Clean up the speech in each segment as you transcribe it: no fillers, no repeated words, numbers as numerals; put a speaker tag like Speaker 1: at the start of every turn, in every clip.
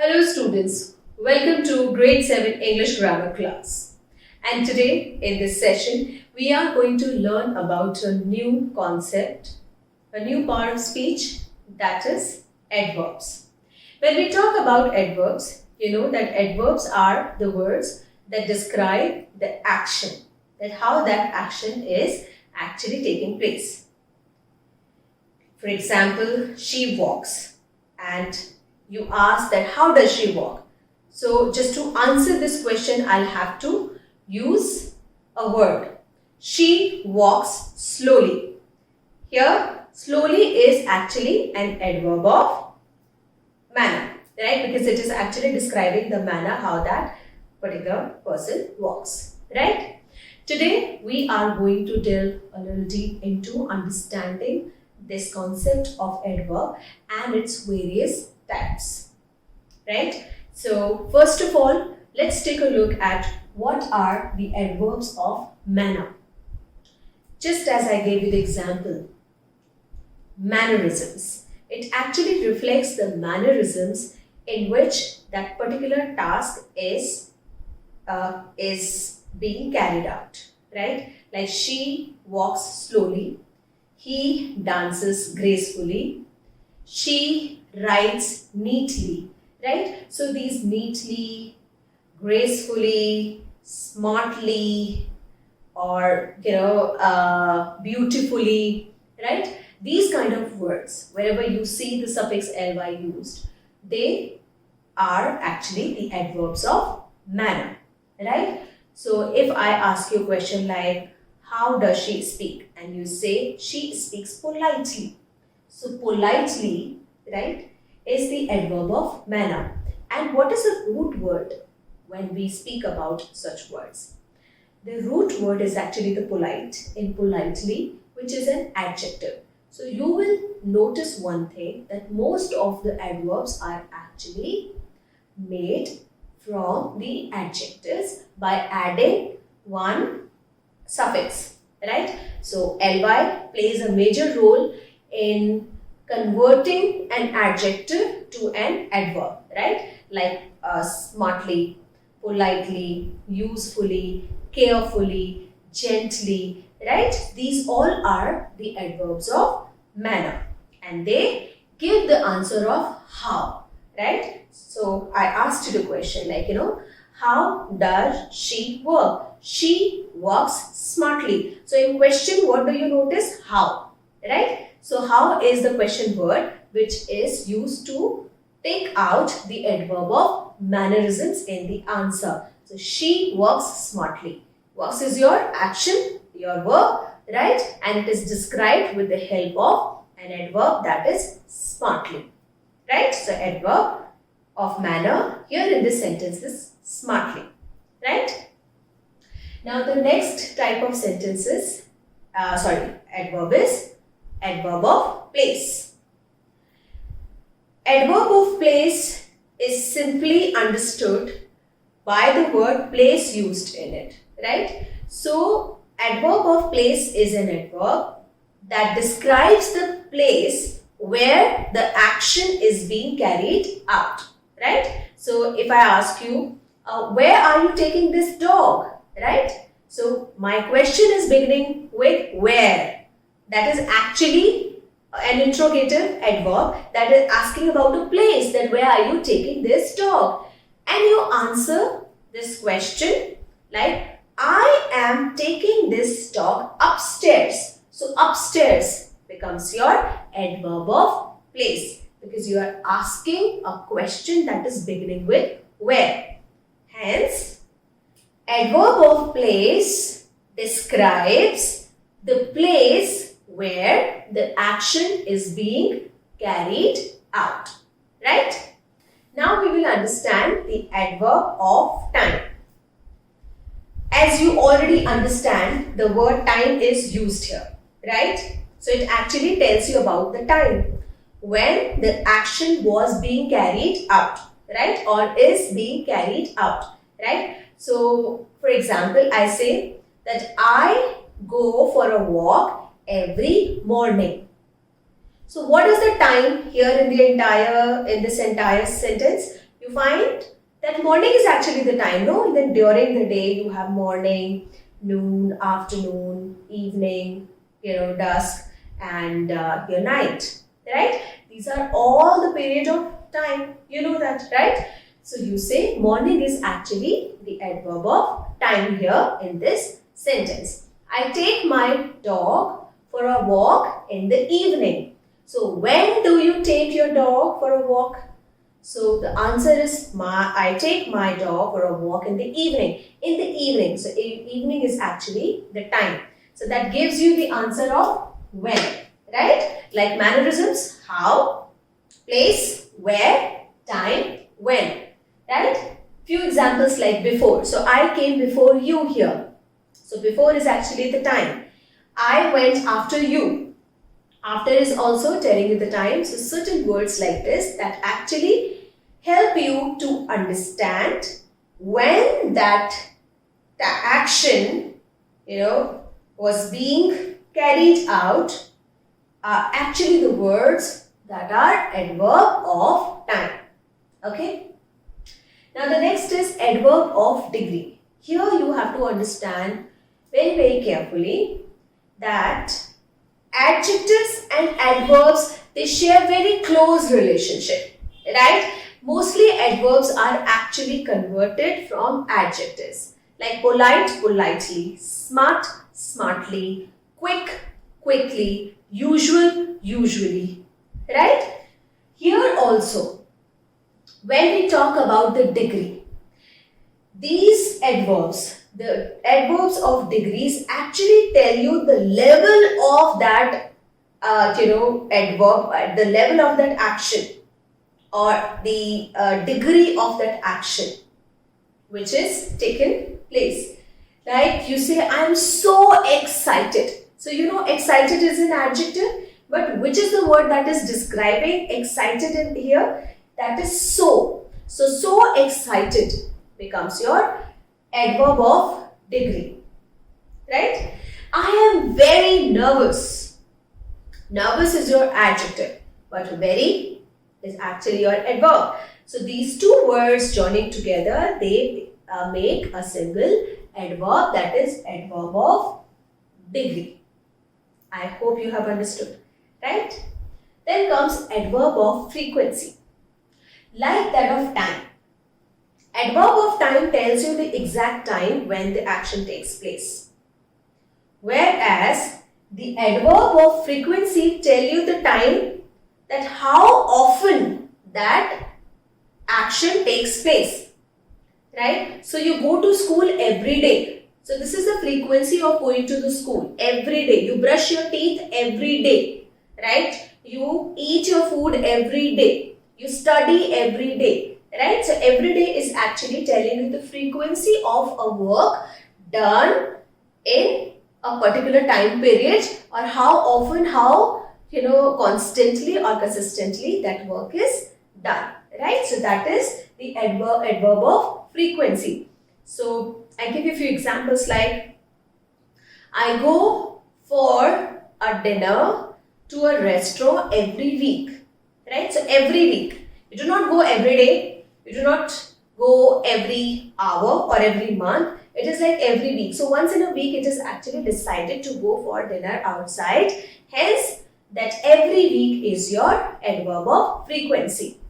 Speaker 1: Hello students, welcome to grade 7 English grammar class. And today in this session we are going to learn about a new concept, a new part of speech, that is adverbs. When we talk about adverbs, you know that adverbs are the words that describe the action, that how that action is actually taking place. For example, she walks, and you ask that how does she walk? So just to answer this question, I'll have to use a word. She walks slowly. Here, slowly is actually an adverb of manner, right? Because it is actually describing the manner how that particular person walks, right? Today, we are going to delve a little deep into understanding this concept of adverb and its various types, right? So first of all, let's take a look at what are the adverbs of manner. Just as I gave you the example, mannerisms. It actually reflects the mannerisms in which that particular task is being carried out, right? Like she walks slowly, he dances gracefully, she writes neatly, right? So these neatly, gracefully, smartly, or beautifully, right? These kind of words, wherever you see the suffix ly used, they are actually the adverbs of manner, right? So if I ask you a question like, how does she speak? And you say, she speaks politely. So politely, right, is the adverb of manner. And what is the root word when we speak about such words? The root word is actually the polite in politely, which is an adjective. So you will notice one thing, that most of the adverbs are actually made from the adjectives by adding one suffix, right? So ly plays a major role in converting an adjective to an adverb, right? Like smartly, politely, usefully, carefully, gently, right? These all are the adverbs of manner, and they give the answer of how, right? So I asked you the question like, how does she work? She works smartly. So in question, what do you notice? How, right? So how is the question word which is used to take out the adverb of mannerisms in the answer. So she works smartly. Works is your action, your verb, right? And it is described with the help of an adverb, that is smartly, right? So adverb of manner here in this sentence is smartly, right? Now the next type of sentences, adverb is adverb of place. Adverb of place is simply understood by the word place used in it, right? So adverb of place is an adverb that describes the place where the action is being carried out, right? So if I ask you, where are you taking this dog, right? So my question is beginning with where. That is actually an interrogative adverb that is asking about a place, that where are you taking this dog? And you answer this question like, I am taking this dog upstairs. So upstairs becomes your adverb of place, because you are asking a question that is beginning with where. Hence, adverb of place describes the place where the action is being carried out, right? Now we will understand the adverb of time. As you already understand, the word time is used here, right? So it actually tells you about the time when the action was being carried out, right? Or is being carried out, right? So for example, I say that I go for a walk every morning. So what is the time here in this entire sentence? you find that morning is actually the time, no? Then during the day you have morning, noon, afternoon, evening, dusk, and your night, right? These are all the period of time. You know that, right? So you say morning is actually the adverb of time here in this sentence. I take my dog for a walk in the evening. So when do you take your dog for a walk? So the answer is I take my dog for a walk in the evening. In the evening. So evening is actually the time. So that gives you the answer of when, right? Like mannerisms, how, place, where, time, when, right? Few examples like before. So I came before you here. So before is actually the time. I went after you. After is also telling you the time. So certain words like this that actually help you to understand when that action, was being carried out are actually the words that are adverb of time. Okay. Now the next is adverb of degree. Here you have to understand very, very carefully that adjectives and adverbs, they share very close relationship, right? Mostly adverbs are actually converted from adjectives like polite, politely, smart, smartly, quick, quickly, usual, usually, right? Here also, when we talk about the degree, these adverbs, the adverbs of degrees actually tell you the level of that, adverb, the level of that action or the degree of that action which is taken place. Like you say, I am so excited. So excited is an adjective, but which is the word that is describing excited in here? That is so. So excited becomes your adverb of degree, right? I am very nervous. Nervous is your adjective, but very is actually your adverb. So these two words joining together, they make a single adverb, that is adverb of degree. I hope you have understood, right? Then comes adverb of frequency, like that of time. Adverb of time tells you the exact time when the action takes place, whereas the adverb of frequency tell you the time, that how often that action takes place, right? So you go to school every day. So this is the frequency of going to the school every day. You brush your teeth every day, right? You eat your food every day. You study every day, right? So every day is actually telling you the frequency of a work done in a particular time period, or how often, how constantly or consistently that work is done, right? So that is the adverb of frequency. So I give you a few examples like I go for a dinner to a restaurant every week, right? So every week. You do not go every day. You do not go every hour or every month. It is like every week. So once in a week, it is actually decided to go for dinner outside. Hence, that every week is your adverb of frequency.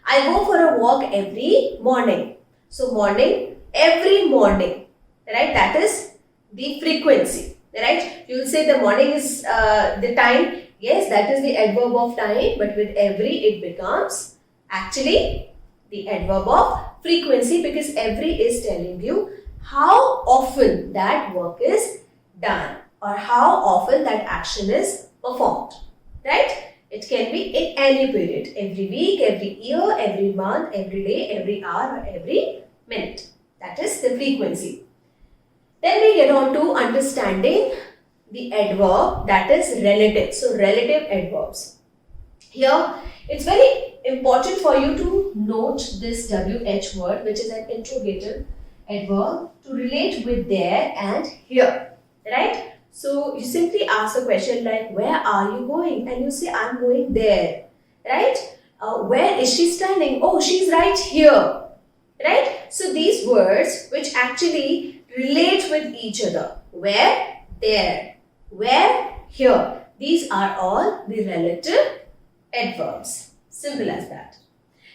Speaker 1: I go for a walk every morning. So morning, every morning, right? That is the frequency, right? You will say the morning is the time. Yes, that is the adverb of time, but with every, it becomes actually the adverb of frequency, because every is telling you how often that work is done or how often that action is performed, right? It can be in any period, every week, every year, every month, every day, every hour, or every minute. That is the frequency. Then we get on to understanding the adverb, that is relative. So relative adverbs. Here, it's very important for you to note this WH word, which is an interrogative adverb, to relate with there and here, right? So you simply ask a question like, where are you going? And you say, I'm going there, right? Where is she standing? Oh, she's right here. Right? So these words which actually relate with each other. Where, there. Where, here. These are all the relative adverbs. Simple as that.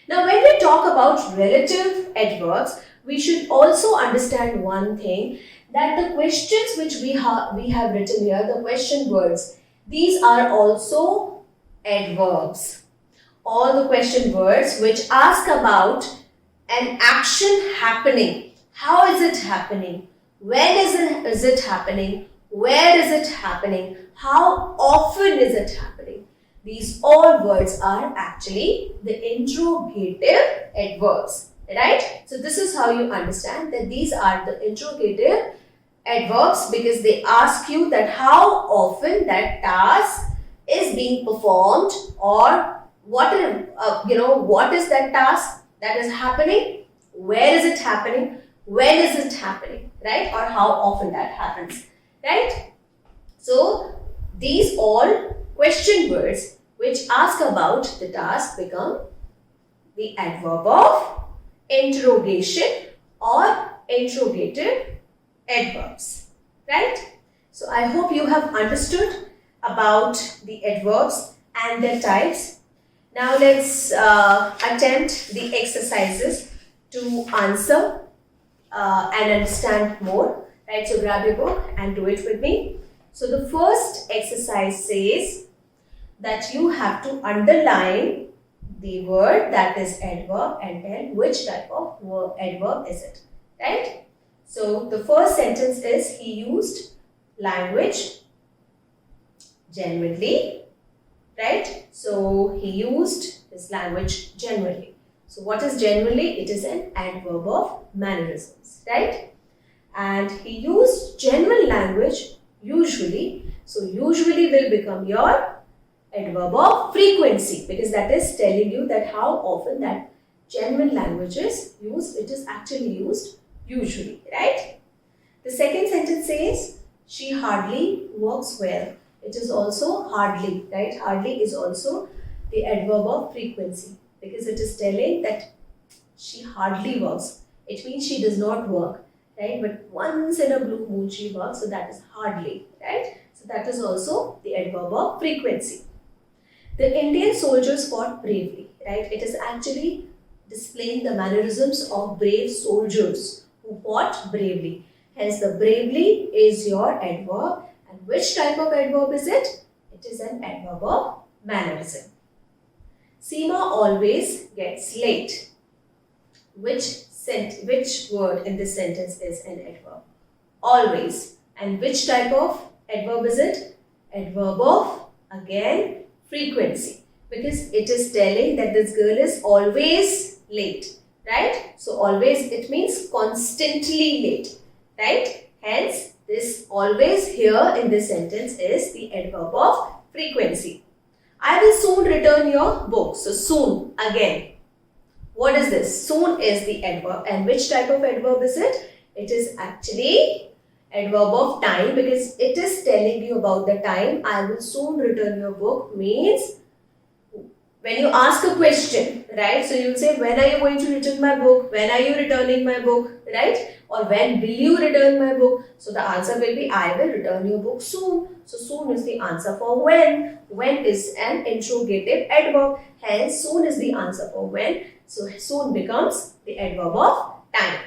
Speaker 1: Now when we talk about relative adverbs, we should also understand one thing, that the questions which we have written here, the question words, these are also adverbs. All the question words which ask about an action happening. How is it happening? When is it happening? Where is it happening? How often is it happening? These all words are actually the interrogative adverbs. Right? So this is how you understand that these are the interrogative adverbs, because they ask you that how often that task is being performed, or what is that task that is happening, where is it happening, when is it happening, right? Or how often that happens, right? So these all question words which ask about the task become the adverb of interrogation or interrogative adverbs, right? So I hope you have understood about the adverbs and their types. Now let's attempt the exercises to answer and understand more, right? So grab your book and do it with me. So the first exercise says that you have to underline the word that is adverb and then which type of adverb is it, right? So the first sentence is, he used language genuinely, right? So he used his language genuinely. So what is genuinely? It is an adverb of mannerisms, right? And he used genuine language usually. So usually will become your adverb of frequency, because that is telling you that how often that genuine language is used. It is actually used usually, right? The second sentence says, she hardly works well. It is also hardly, right? Hardly is also the adverb of frequency, because it is telling that she hardly works. It means she does not work, right? But once in a blue moon she works, so that is hardly, right? So that is also the adverb of frequency. The Indian soldiers fought bravely, right? It is actually displaying the mannerisms of brave soldiers who fought bravely. Hence, the bravely is your adverb. And which type of adverb is it? It is an adverb of mannerism. Seema always gets late. Which word in this sentence is an adverb? Always. And which type of adverb is it? Adverb of, again, frequency. Because it is telling that this girl is always late, right? So always, it means constantly late, right? Hence, this always here in this sentence is the adverb of frequency. I will soon return your book. So soon, again. What is this? Soon is the adverb. And which type of adverb is it? It is actually adverb of time, because it is telling you about the time. I will soon return your book means when you ask a question, right? So you will say, when are you going to return my book? When are you returning my book, right? Or when will you return my book? So the answer will be, I will return your book soon. So soon is the answer for when. When is an interrogative adverb. Hence, soon is the answer for when. So soon becomes the adverb of time.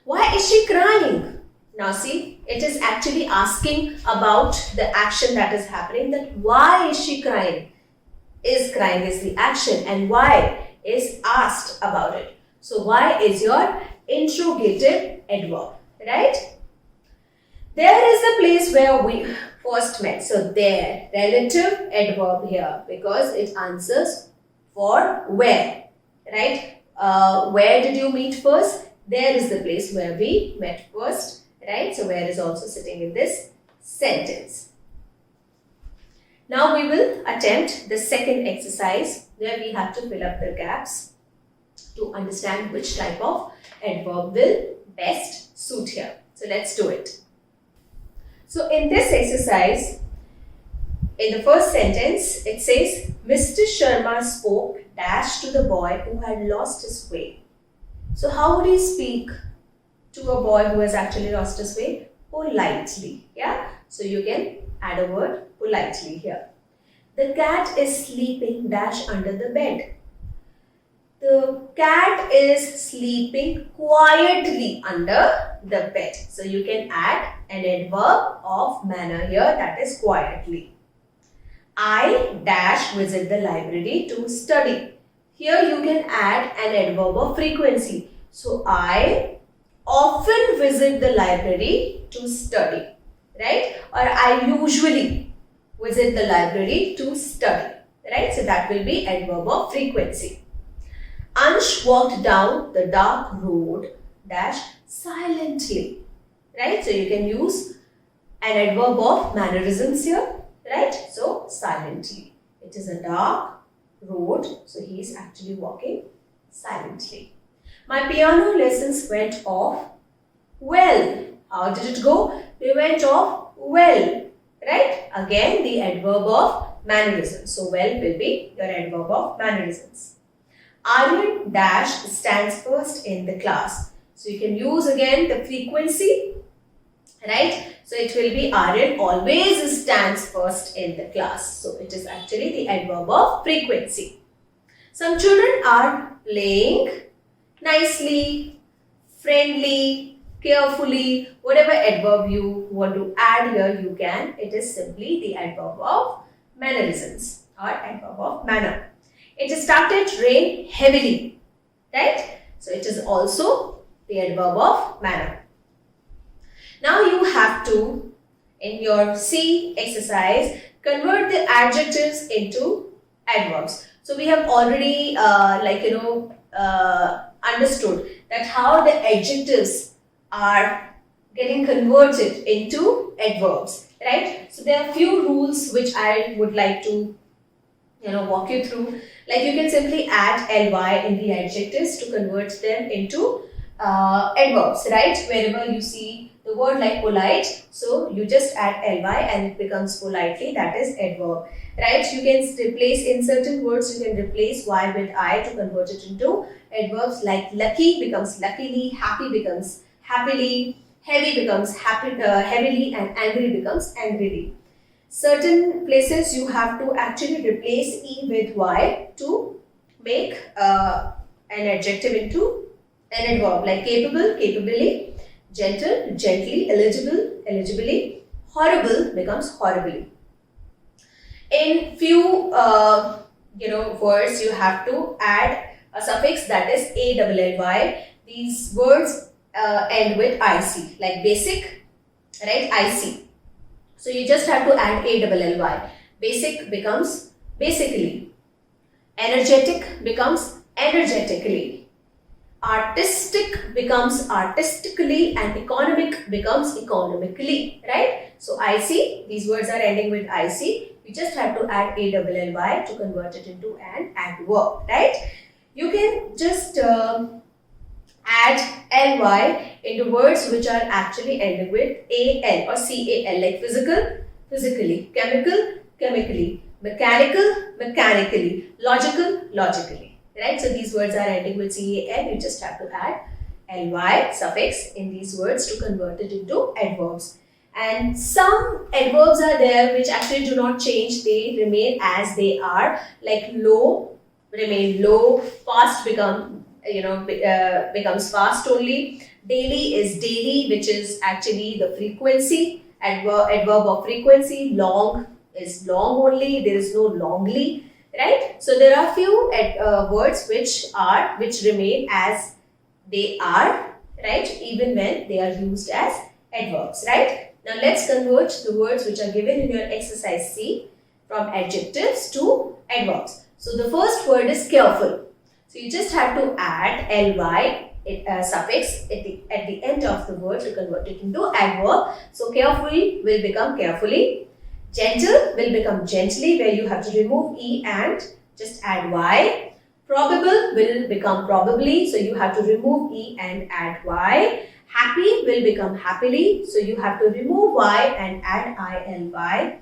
Speaker 1: Why is she crying? Now see, it is actually asking about the action that is happening, that why is she crying? Is crying is the action and why is asked about it. So why is your interrogative adverb, right? There is the place where we first met. So there, relative adverb here, because it answers for where, right? Where did you meet first? There is the place where we met first, right? So where is also sitting in this sentence. Now we will attempt the second exercise, where we have to fill up the gaps to understand which type of adverb will best suit here. So let's do it. So in this exercise, in the first sentence, it says, Mr. Sharma spoke dash to the boy who had lost his way. So how would he speak to a boy who has actually lost his way? Politely. Yeah. So you can add a word politely here. The cat is sleeping dash under the bed. The cat is sleeping quietly under the bed. So you can add an adverb of manner here, that is quietly. I dash visit the library to study. Here you can add an adverb of frequency. So I often visit the library to study, right? Or I usually visit the library to study, right? So that will be adverb of frequency. Ansh walked down the dark road dash silently, right? So you can use an adverb of mannerisms here, right? So silently. It is a dark road, so he is actually walking silently. My piano lessons went off well. How did it go? They went off well, right? Again, the adverb of mannerisms. So well will be your adverb of mannerisms. Aryan dash stands first in the class. So you can use again the frequency, right? So it will be Aryan always stands first in the class. So it is actually the adverb of frequency. Some children are playing nicely, friendly, carefully, whatever adverb you want to add here you can. It is simply the adverb of mannerisms or adverb of manner. It started to rain heavily, right? So it is also the adverb of manner. Now you have to, in your C exercise, convert the adjectives into adverbs. So we have already understood that how the adjectives are getting converted into adverbs, right? So there are a few rules which I would like to walk you through. Like you can simply add ly in the adjectives to convert them into adverbs, right? Wherever you see the word like polite, so you just add ly and it becomes politely, that is adverb, right? You can replace, in certain words you can replace y with I to convert it into adverbs, like lucky becomes luckily, happy becomes happily, heavy becomes heavily, and angry becomes angrily. Certain places you have to actually replace e with y to make an adjective into an adverb, like capable, capably, gentle, gently, eligible, eligibly, horrible becomes horribly. In few words you have to add a suffix, that is a-double-l-y. These words end with ic, like basic, right? Ic. So you just have to add a-double-l-y. Basic becomes basically. Energetic becomes energetically. Artistic becomes artistically, and economic becomes economically, right? So IC, these words are ending with IC. You just have to add a-double-l-y to convert it into an adverb, right? You can just add ly into words which are actually ending with al or cal, like physical, physically, chemical, chemically, mechanical, mechanically, logical, logically, right? So these words are ending with cal. You just have to add ly suffix in these words to convert it into adverbs. And some adverbs are there which actually do not change, they remain as they are, like low remain low, fast becomes fast only, daily is daily, which is actually the frequency, adverb of frequency, long is long only, there is no longly, right? So there are few words which remain as they are, right, even when they are used as adverbs, right? Now let's convert the words which are given in your exercise C from adjectives to adverbs. So the first word is careful. So you just have to add ly suffix at the end of the word to convert it into adverb. So carefully will become carefully. Gentle will become gently, where you have to remove e and just add y. Probable will become probably, so you have to remove e and add y. Happy will become happily, so you have to remove y and add illy.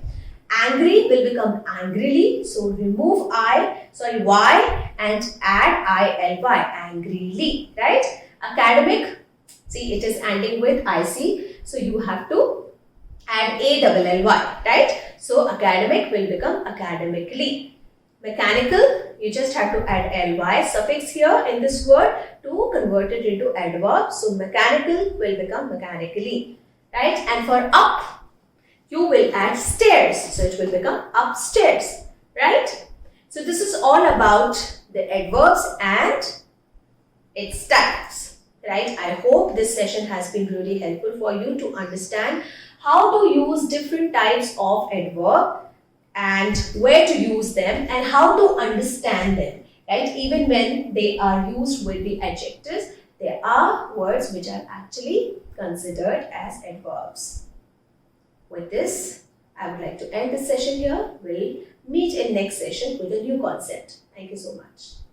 Speaker 1: Angry will become angrily. So remove Y and add ILY, angrily, right? Academic, see it is ending with IC. So you have to add ALLY, right? So academic will become academically. Mechanical, you just have to add ly suffix here in this word to convert it into adverb. So mechanical will become mechanically, right? And for up, you will add stairs. So it will become upstairs, right? So this is all about the adverbs and its types, right? I hope this session has been really helpful for you to understand how to use different types of adverb and where to use them and how to understand them, right? Even when they are used with the adjectives, there are words which are actually considered as adverbs. With this, I would like to end this session here. We'll meet in next session with a new concept. Thank you so much.